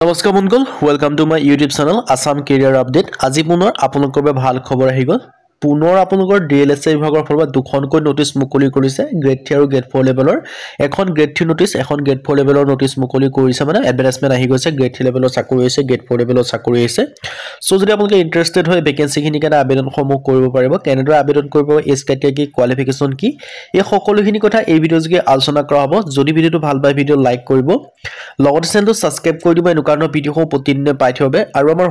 নমস্কাৰ বন্ধুসকল welcome to my YouTube channel Assam career update আজি পুনৰ আপোনালোকৰ বাবে ভাল খবৰ আহি গ'ল পুনৰ আপোনালোকৰ ডিএলএছএ বিভাগৰ ফালৰ পৰা দুখনকৈ নোটিছ মুকলি কৰিছে গ্ৰেড 3 আৰু গ্ৰেড 4 লেভেলৰ এখন গ্ৰেড 3 নোটিছ এখন গ্ৰেড 4 লেভেলৰ নোটিছ মুকলি কৰিছে মানে এডভাৰটাইজমেন্ট আহি গৈছে গ্ৰেড 3 লেভেলৰ চাকৰি হৈছে গ্ৰেড 4 লেভেলৰ চাকৰি হৈছে সো যদি আপোনালোকে ইন্টাৰেষ্টেড হয় ভেকেন্সি খিনি কাৰণে আবেদনসমূহ কৰিব পাৰিব কেনেদৰে আবেদন কৰিব এজ ক্ৰাইটেৰিয়া কি কোৱালিফিকেশন কি এই সকলোখিনি কথা এই ভিডিঅ'যোগে আলোচনা কৰা হ'ব যদি ভিডিঅ'টো ভাল পায় ভিডিঅ' লাইক কৰিব লগতে চেনেলটো সাবস্ক্ৰাইব কৰি দিব এনুকাৰণৰ ভিডিঅ'সমূহ প্ৰতিদিনে পাই থিবে আৰু আমাৰ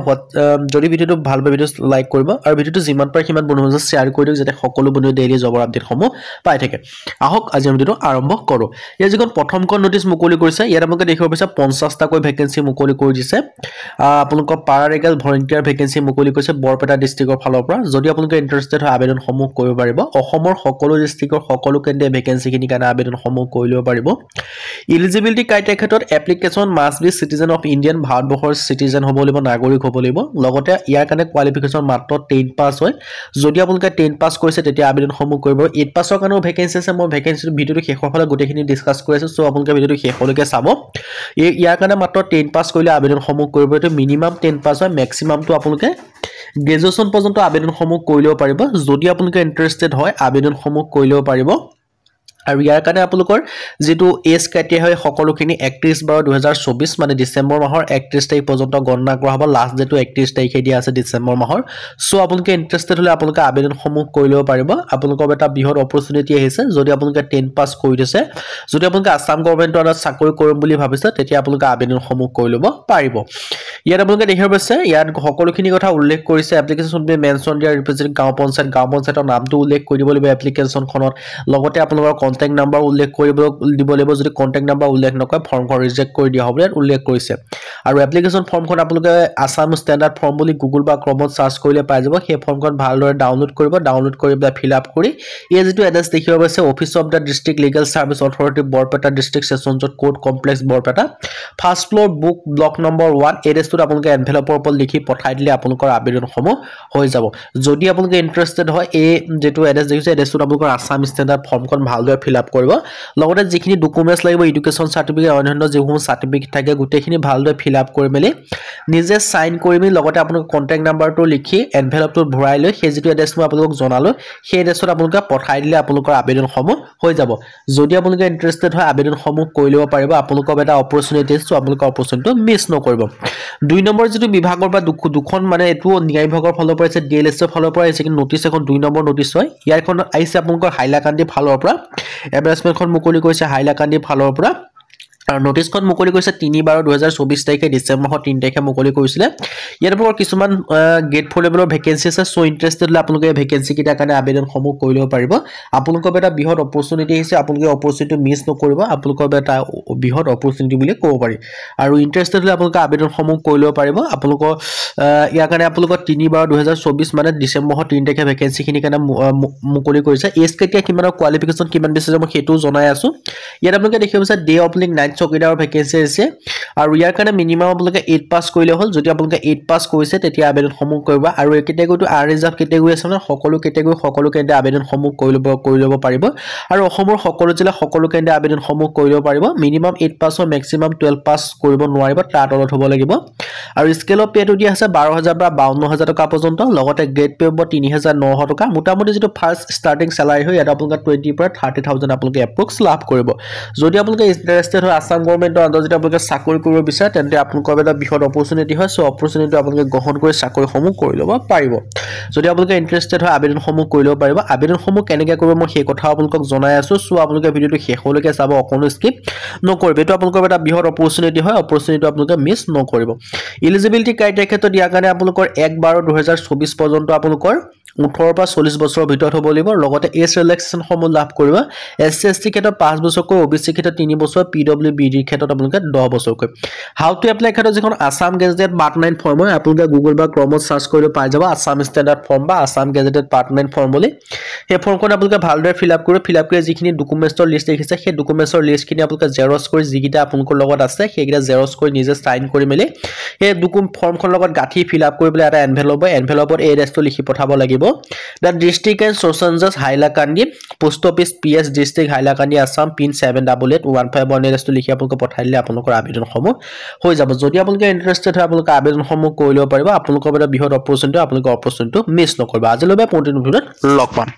যদি ভিডিঅ'টো ভাল পায় ভিডিঅ' লাইক কৰিব আৰু ভিডিঅ'টো যিমান পাৰে সিমান বন্ধুৰ মাজত শ্বেয়াৰ কৰি দিওক যাতে সকলো বন্ধুৱে ডেইলি জবৰ আপডেটসমূহ পাই থাকে আহক আজি আমি ভিডিঅ'টো আৰম্ভ কৰো ইয়াৰ যিখন প্ৰথমখন নোটিছ মুকলি কৰিছে ইয়াত আপোনালোকে দেখিব পাইছে 50টা কৈ ভেকেন্সি মুকলি কৰি দিছে আপোনালোকৰ পাৰালেগাল ভলান্টিয়াৰ ভেকেন্সি মুকলি কৰিছে বৰপেটা ডিস্ট্ৰিক্টৰ ফালৰ পৰা যদি আপোনালোকে ইন্টাৰেষ্টেড হয় আবেদনসমূহ কৰিব পাৰিব অসমৰ সকলো ডিস্ট্ৰিক্টৰ সকলো কেন্দ্ৰীয় ভেকেন্সিখিনি কাৰণে আবেদনসমূহ কৰি ল'ব পাৰিব এলিজিবিলিটি ক্ৰাইটেৰিয়া ক্ষেত্ৰত application must be citizen of Indian ভাৰতবৰ্ষৰ সিটিজেন হ'ব লাগিব নাগৰিক হ'ব লাগিব লগতে ইয়াৰ কাৰণে কোৱালিফিকেশন মাত্ৰ 10 পাছ হয় যদি আপোনালোকে 10 পাছ কৰিছে তেতিয়া আবেদনসমূহ কৰিব 8 পাছৰ কাৰণে ভেকেন্সি আছে মই ভেকেন্সি ভিডিঅ'টো শেষৰ ফালে গোটেইখিনি ডিসকাস কৰি আছো সো আপোনালোকে ভিডিঅ'টো শেষলৈকে চাব ইয়াৰ কাৰণে মাত্ৰ 10 পাছ কৰিলে আবেদনসমূহ কৰিব এটো মিনিমাম 10 পাছ হয় ম্যাক্সিমামটো আপোনালোকে গ্ৰেজুৱেচন পৰ্যন্ত আবেদনসমূহ কৰি ল'ব পাৰিব যদি আপোনালোকে ইন্টাৰেষ্টেড হয় আবেদনসমূহ কৰি ল'ব পাৰিব আৰু ইয়াৰ কাৰণে আপোনালোকৰ যেটো এজ ক্ৰাইটেৰিয়া হয় সকলোখিনি 31/12/2024 মানে ডিসেম্বৰ মাহৰ 31 তাৰিখ পৰ্যন্ত গণনা কৰা হ'ব লাষ্ট ডেটো 31 তাৰিখে দিয়া আছে ডিসেম্বৰ মাহৰ সো আপোনালোকে ইন্টাৰেষ্টেড হলে আপোনালোকে আবেদনসমূহ কৰি ল'ব পাৰিব আপোনালোকৰ এটা বিহত অপৰচুনিটি আহিছে যদি আপোনালোকে 10 পাছ কৰি দিছে যদি আপোনালোকে আসাম গৱৰ্ণমেণ্টৰ আন্ডাৰত চাকৰি কৰিম বুলি ভাবিছে তেতিয়া আপোনালোকে আবেদনসমূহ কৰি ল'ব পাৰিব ইয়াত আপোনালোকে দেখিব পাইছে ইয়াত সকলোখিনি কথা উল্লেখ কৰিছে এপ্লিকেশন বি মেনশন দিয়াৰ ৰিপ্ৰেজেন্ট গাঁও পঞ্চায়তৰ নামটো উল্লেখ কৰি দিব লাগিব এপ্লিকেশনখনত লগতে আপোনালোকৰ কন্টাক্ট নাম্বাৰ উল্লেখ কৰিব দিব লাগিব যদি কন্টাক্ট নাম্বাৰ উল্লেখ নকৰে ফৰ্মখন ৰিজেক্ট কৰি দিয়া হ'ব উল্লেখ কৰিছে আৰু এপ্লিকেশন ফৰ্মখন আপোনালোকে আসাম ষ্টেণ্ডাৰ্ড ফৰ্ম বুলি গুগল বা ক্ৰমত সাৰ্চ কৰিলে পাই যাব সেই ফৰ্মখন ভালদৰে ডাউনলোড কৰি ফিল আপ কৰি এই যেটো এড্ৰেছ দেখিব পাইছে office of the district legal service authority Barpeta district সেশনছত court complex Barpeta first floor book block number 1 এড্ৰেছটো আপোনালোকে এনভেলপৰ ওপৰত লিখি পঠাই দিলে আপোনালোকৰ আবেদনসমূহ হৈ যাব যদি আপোনালোকে ইন্টাৰেষ্টেড হয় এই যেটো এড্ৰেছ দেখিছে এড্ৰেছটো আপোনালোকৰ আসাম ষ্টেণ্ডাৰ্ড ফৰ্মখন ভালদৰে ফিল আপ কৰিব লগতে যিখিনি ডকুমেন্টছ লাগিব এডুকেশন সাৰ্টিফিকেট অন্যান্য যিসমূহ সাৰ্টিফিকেট থাকে গোটেইখিনি ভালদৰে ফিল আপ কৰি মেলি নিজে সাইন কৰি মেলি লগতে আপোনালোকৰ কন্টাক্ট নাম্বাৰটো লিখি এনভেলপটোত ভৰাই লৈ সেই যেটো এড্ৰেছ মই আপোনালোকক জনালো সেই এড্ৰেছত আপোনালোকে পঠাই দিলে আপোনালোকৰ আবেদনসমূহ হৈ যাব যদি আপোনালোকে ইন্টাৰেষ্টেড হয় আবেদনসমূহ কৰি ল'ব পাৰিব আপোনালোকৰ এটা অপৰচুনিটি আছে আপোনালোকৰ অপৰচুনিটি মিছ নকৰিব দুই নম্বৰ যেটো বিভাগৰ বা দুখন মানে এটো ন্যায় বিভাগৰ ফালৰ পৰা আছে ডিএলএছৰ ফালৰ পৰা আছে কিন্তু নোটিছ এখন দুই নম্বৰ নোটিছ হয় ইয়াৰখন আইছে আপোনালোকৰ হাইলাকান্দি ফালৰ পৰা এডভাৰটাইজমেন্টখন মুকলি কৰিছে হাইলাকান্দি ফালৰ পৰা আৰু নোটিছখন মুকলি কৰিছে 3/12/2024 তাৰিখে ডিসেম্বৰ মাহৰ 3 তাৰিখে মুকলি কৰিছিলে ইয়াৰ পৰা কিছুমান গ্ৰেড 4 লেভেলৰ ভেকেন্সি আছে সো ইন্টাৰেষ্টেড হলে আপোনালোকে ভেকেন্সি কিটা কাৰণে আবেদনসমূহ কৰি ল'ব পাৰিব আপোনালোকৰ এটা বিহত অপৰচুনিটি আছে আপোনালোকে অপৰচুনিটি মিছ নকৰিব আপোনালোকৰ এটা বিহত অপৰচুনিটি বুলি ক'ব পাৰি আৰু ইন্টাৰেষ্টেড হলে আপোনালোকে আবেদনসমূহ কৰি ল'ব পাৰিব আপোনালোকৰ ইয়াৰ কাৰণে আপোনালোকৰ 3/12/2024 মানে ডিসেম্বৰ মাহৰ 3 তাৰিখে ভেকেন্সি খিনি কাৰণে মুকলি কৰিছে এজ ক্ৰাইটেৰিয়া কিমানৰ কোৱালিফিকেশন কিমান বিচাৰে মই হেতু জনাই আছো ইয়াত আপোনালোকে দেখিব পাইছে ডে অফ লিংক চকিদাৰৰ ভেকেন্সি আছে আৰু ইয়াৰ কাৰণে মিনিমাম আপোনালোকে 8 পাছ কৰিলে হ'ল যদি আপোনালোকে 8 পাছ কৰিছে তেতিয়া আবেদনসমূহ কৰিব আৰু এই কেটেগৰীটো আনৰিজাৰ্ভ কেটেগৰী আছে না সকলো কেন্দ্ৰ আবেদনসমূহ কৰি ল'ব পাৰিব আৰু অসমৰ সকলো জিলা সকলো কেন্দ্ৰ আবেদনসমূহ কৰি ল'ব পাৰিব মিনিমাম 8 পাছ হয় ম্যাক্সিমাম 12 পাছ কৰিব নোৱাৰিব তাৰ তলত হ'ব লাগিব আৰু স্কেল অফ পেটো দিয়া আছে 12000 পৰা 52000 টকা পৰ্যন্ত লগতে গ্ৰেড পে হ'ব 3900 টকা মোটামুটি যেটো ফাৰ্স্ট ষ্টাৰ্টিং স্যালাৰি হয় এটা আপোনালোকে 20 পৰা 30000 আপোনালোকে এপ্ৰক্স লাভ কৰিব যদি আপোনালোকে ইন্টাৰেষ্টেড হয় আসাম গৱৰ্ণমেণ্টৰ আন্ডাৰত যদি আপোনালোকে চাকৰি কৰিব বিচাৰে তেন্তে আপোনালোকৰ এটা বিহত অপৰচুনিটি হয় সো অপৰচুনিটি আপোনালোকে গ্ৰহণ কৰি চাকৰিসমূহ কৰি ল'ব পাৰিব যদি আপোনালোকে ইন্টাৰেষ্টেড হয় আবেদনসমূহ কৰি ল'ব পাৰিব আবেদনসমূহ কেনেকৈ কৰিব মই সেই কথা আপোনালোকক জনাই আছো সো আপোনালোকে ভিডিঅটো শেষলৈকে চাব অকনো স্কিপ নকৰিব এটো আপোনালোকৰ এটা বিহত অপৰচুনিটি হয় অপৰচুনিটি আপোনালোকে মিছ নকৰিব এলিজিবিলিটি ক্ৰাইটেৰিয়া ক্ষেত্ৰত ইয়াৰ কাৰণে আপোনালোকৰ 1/12/2024 পৰ্যন্ত আপোনালোকৰ 18 পৰা 40 বছৰৰ ভিতৰত হ'ব লাগিব লগতে এজ ৰিলেক্সেশন সমূহ লাভ কৰিব এসসি এসটি ক্ষেত্ৰত 5 বছৰকৈ ওবিসি ক্ষেত্ৰত 3 বছৰ পিডব্লিউবিডি ক্ষেত্ৰত আপোনালোকে 10 বছৰকৈ হাউ টু এপ্লাই ক্ষেত্ৰত যিখন আসাম গেজেটেড পাৰ্ট 9 ফৰ্ম হয় আপোনালোকে গুগল বা ক্ৰমত সাৰ্চ কৰিলে পাই যাব আসাম ষ্টেণ্ডাৰ্ড ফৰ্ম বা আসাম গেজেটেড পাৰ্ট 9 ফৰ্ম বুলি এই ফৰ্মখন আপোনালোকে ভালদৰে ফিল আপ কৰি যিখিনি ডকুমেন্টছৰ লিষ্ট দেখিছে সেই ডকুমেন্টছৰ লিষ্টখিনি আপোনালোকে জেৰক্স কৰি যিকিটা আপোনালোকৰ লগত আছে সেইকিটা জেৰক্স কৰি নিজে সাইন কৰি মেলি এই ফৰ্মখন লগত গাঁঠি ফিল আপ কৰি পেলাই এটা এনভেলপত এই এড্ৰেছটো লিখি পঠাব লাগিব the district and sessions judge Hailakandi post office PS district Hailakandi Assam pin 78881518 লিখি আপোনালোকে পঠাই দিলে আপোনালোকৰ আবেদনসমূহ হৈ যাব যদি আপোনালোকে ইন্টাৰেষ্টেড হয় আপোনালোকে আবেদনসমূহ কৰি ল'ব পাৰিব আপোনালোকৰ বাবে বৃহৎ অপৰচুনিটি আপোনালোকৰ অপৰচুনিটিটো মিছ নকৰিব আজিলৈকে পণ্ডিত ভিডিঅ'ত লগ পাম